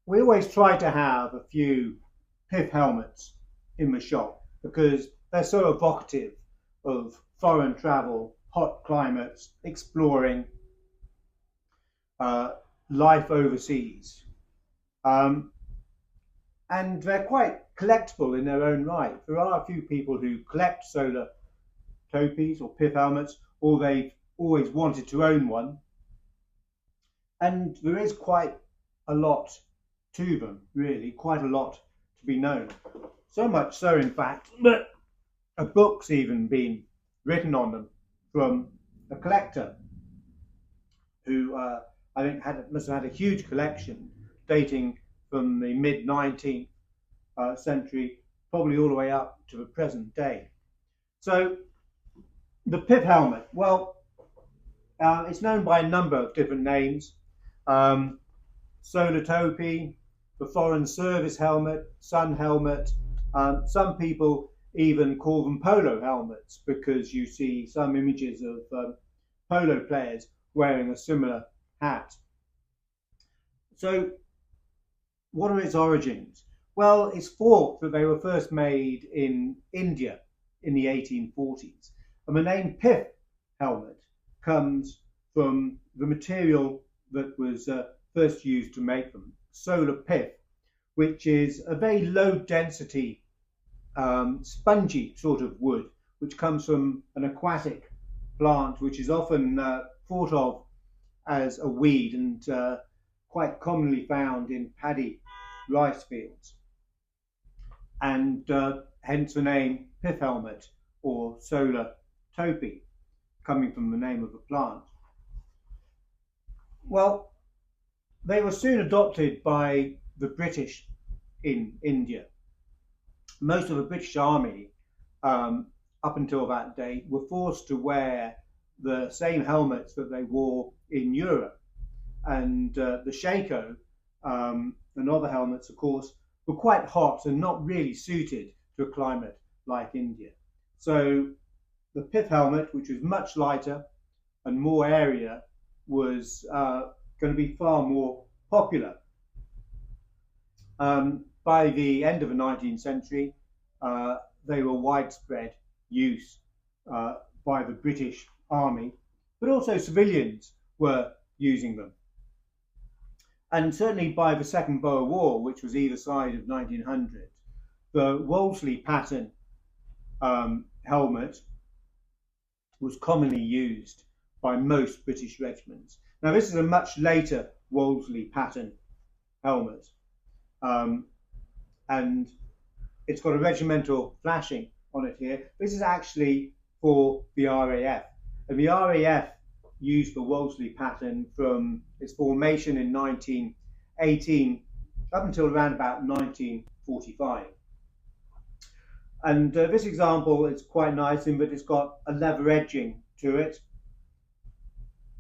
we always try to have a few Pith helmets in the shop because they're so evocative of foreign travel, hot climates, exploring, uh, life overseas. Um, and they're quite collectible in their own right. There are a few people who collect Sola Topis or Pith helmets, or they've always wanted to own one. And there is quite a lot to them, really, quite a lot to be known. So much so, in fact, that a book's even been written on them from a collector who I think must have had a huge collection dating from the mid 19th century, probably all the way up to the present day. So the Pith helmet, well, it's known by a number of different names. Um, Solar Topi, the Foreign Service helmet, Sun helmet. Some people even call them polo helmets because you see some images of polo players wearing a similar hat. So, what are its origins? Well, it's thought that they were first made in India in the 1840s. And the name Pith helmet comes from the material that was first used to make them, solar pith, which is a very low density, spongy sort of wood, which comes from an aquatic plant, which is often thought of as a weed and quite commonly found in paddy rice fields. And hence the name pith helmet or solar topi, coming from the name of the plant. Well, they were soon adopted by the British in India. Most of the British Army, up until that date, were forced to wear the same helmets that they wore in Europe. And the Shako and other helmets, of course, were quite hot and not really suited to a climate like India. So the Pith helmet, which was much lighter and more area, was going to be far more popular. By the end of the 19th century, they were widespread use by the British Army, but also civilians were using them. And certainly by the Second Boer War, which was either side of 1900, the Wolseley pattern helmet was commonly used by most British regiments. Now, this is a much later Wolseley pattern helmet, and it's got a regimental flashing on it here. This is actually for the RAF, and the RAF used the Wolseley pattern from its formation in 1918 up until around about 1945. And this example is quite nice in that it's got a leather edging to it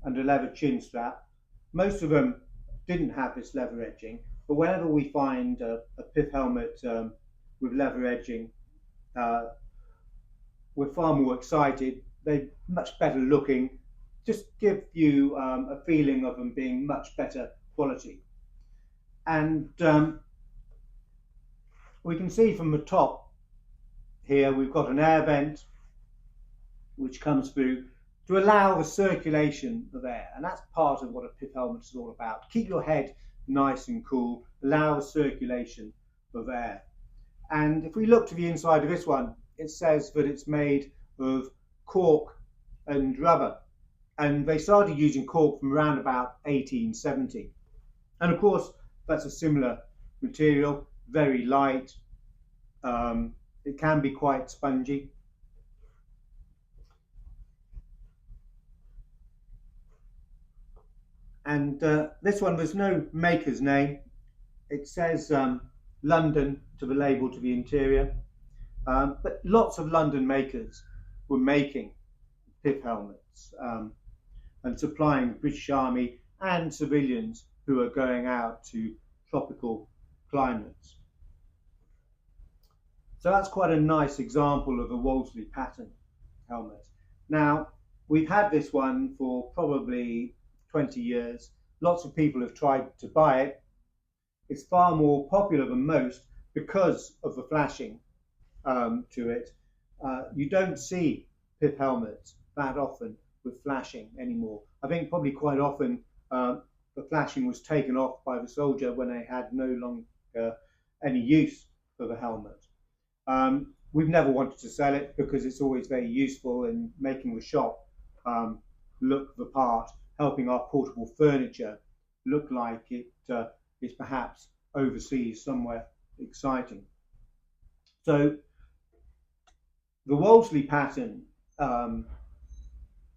and a leather chin strap. Most of them didn't have this leather edging, but whenever we find a pith helmet with leather edging, we're far more excited. They're much better looking, just give you a feeling of them being much better quality. And we can see from the top here we've got an air vent which comes through to allow the circulation of air, and that's part of what a pith helmet is all about. Keep your head nice and cool, allow the circulation of air. And if we look to the inside of this one, it says that it's made of cork and rubber, and they started using cork from around about 1870. And of course that's a similar material, very light. It can be quite spongy. And this one, there's no maker's name. It says London to the label to the interior. But lots of London makers were making pith helmets and supplying the British Army and civilians who are going out to tropical climates. So that's quite a nice example of a Wolseley pattern helmet. Now, we've had this one for probably 20 years. Lots of people have tried to buy it, it's far more popular than most because of the flashing to it. You don't see pith helmets that often with flashing anymore. I think probably quite often the flashing was taken off by the soldier when they had no longer any use for the helmet. We've never wanted to sell it because it's always very useful in making the shop look the part, helping our portable furniture look like it is perhaps overseas somewhere exciting. So the Wolseley pattern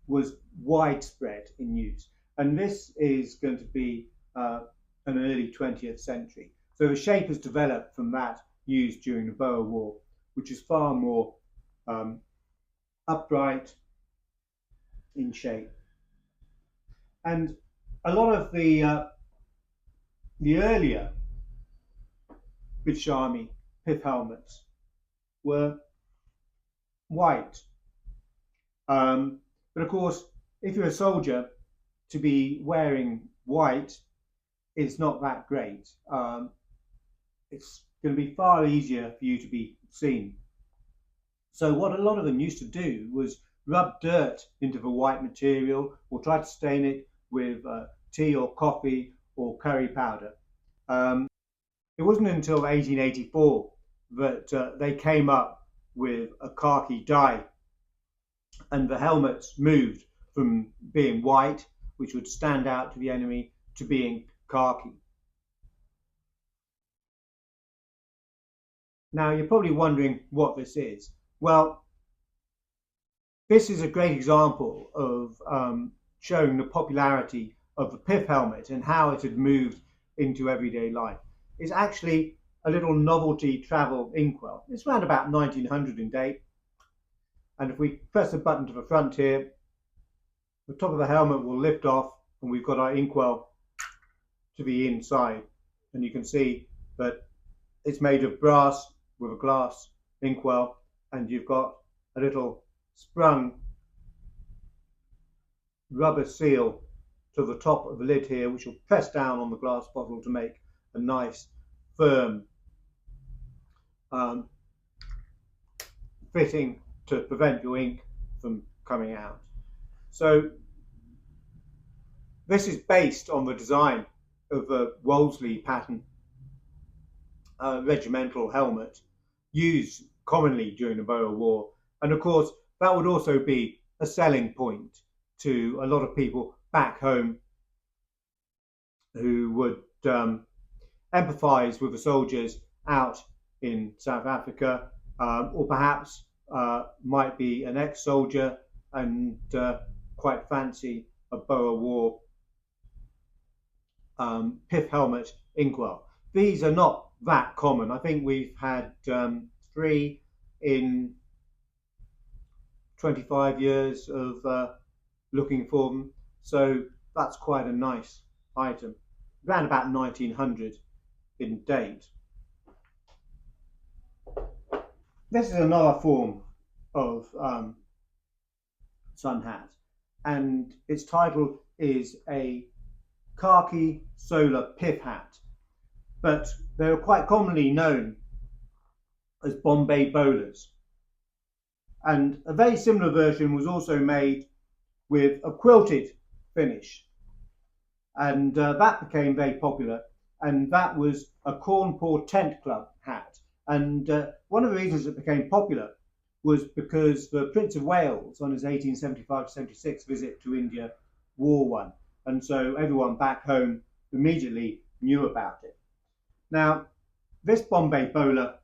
was widespread in use, and this is going to be an early 20th century. So the shape has developed from that used during the Boer War, which is far more upright in shape. And a lot of the earlier British Army pith helmets were white. But of course, if you're a soldier, to be wearing white is not that great. It's going to be far easier for you to be seen. So what a lot of them used to do was rub dirt into the white material or try to stain it with tea or coffee or curry powder. It wasn't until 1884 that they came up with a khaki dye, and the helmets moved from being white, which would stand out to the enemy, to being khaki. Now you're probably wondering what this is. Well, this is a great example of showing the popularity of the pith helmet and how it had moved into everyday life. It's actually a little novelty travel inkwell. It's around about 1900 in date. And if we press the button to the front here, the top of the helmet will lift off and we've got our inkwell to the inside. And you can see that it's made of brass with a glass inkwell, and you've got a little sprung rubber seal to the top of the lid here, which will press down on the glass bottle to make a nice firm fitting to prevent your ink from coming out. So this is based on the design of the Wolseley pattern regimental helmet used commonly during the Boer War, and of course that would also be a selling point to a lot of people back home who would empathise with the soldiers out in South Africa, or perhaps might be an ex-soldier and quite fancy a Boer War pith helmet inkwell. These are not that common. I think we've had 3 in 25 years of looking for them, so that's quite a nice item. Around about 1900 in date. This is another form of sun hat, and its title is a khaki Sola pith hat, but they are quite commonly known as Bombay bowlers. And a very similar version was also made with a quilted finish, and that became very popular, and that was a Cawnpore Tent Club hat. And one of the reasons it became popular was because the Prince of Wales, on his 1875-76 visit to India, wore one, and so everyone back home immediately knew about it. Now, this Bombay bowler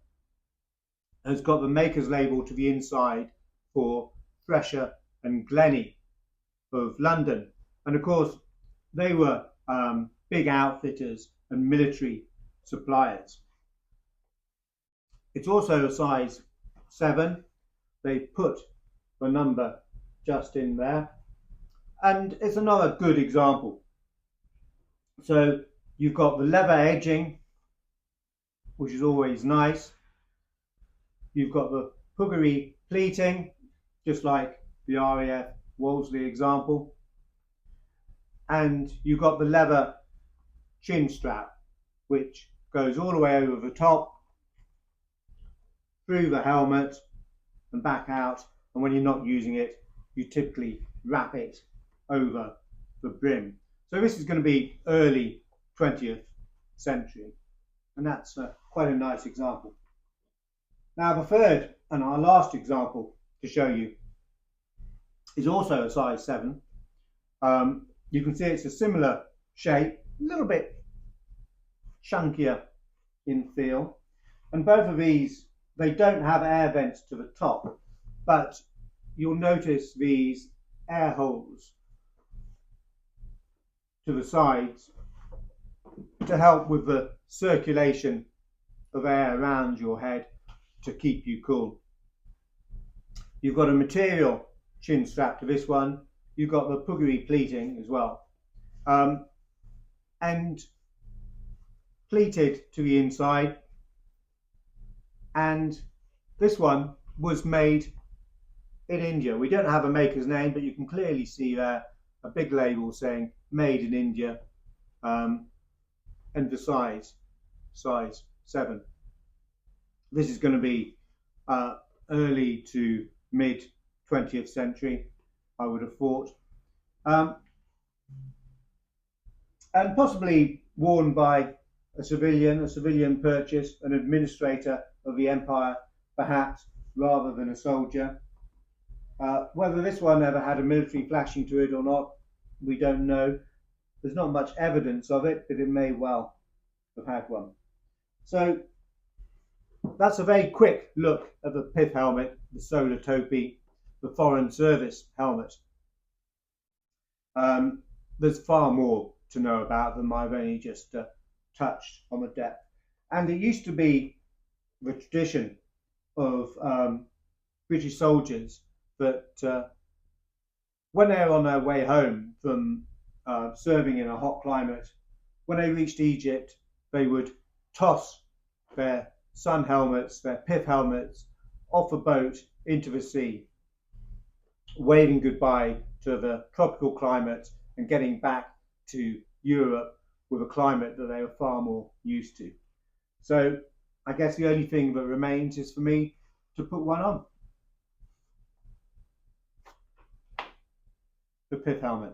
has got the maker's label to the inside for Thresher and Glennie of London, and of course they were big outfitters and military suppliers. It's also a size 7. They put the number just in there, and it's another good example. So you've got the leather edging, which is always nice. You've got the puggaree pleating, just like the RAF Wolseley example, and you've got the leather chin strap, which goes all the way over the top, through the helmet and back out, and when you're not using it, you typically wrap it over the brim. So this is going to be early 20th century, and that's quite a nice example. Now the third and our last example to show you is also a size 7. You can see it's a similar shape, a little bit chunkier in feel, and both of these, they don't have air vents to the top, but you'll notice these air holes to the sides to help with the circulation of air around your head to keep you cool. You've got a material chin strap to this one. You've got the puggery pleating as well, and pleated to the inside. And this one was made in India. We don't have a maker's name, but you can clearly see there a big label saying made in India, and the size 7. This is going to be early to mid 20th century, I would have thought, and possibly worn by a civilian purchase, an administrator of the empire, perhaps, rather than a soldier. Whether this one ever had a military flashing to it or not, we don't know. There's not much evidence of it, but it may well have had one. So that's a very quick look at the Pith helmet, the Sola Topi, the Foreign Service helmet. There's far more to know about them. I've only just touched on the depth. And it used to be the tradition of British soldiers that when they're on their way home from serving in a hot climate, when they reached Egypt, they would toss their sun helmets, their pith helmets, off a boat into the sea, waving goodbye to the tropical climate and getting back to Europe with a climate that they were far more used to. So I guess the only thing that remains is for me to put one on. The Pith helmet.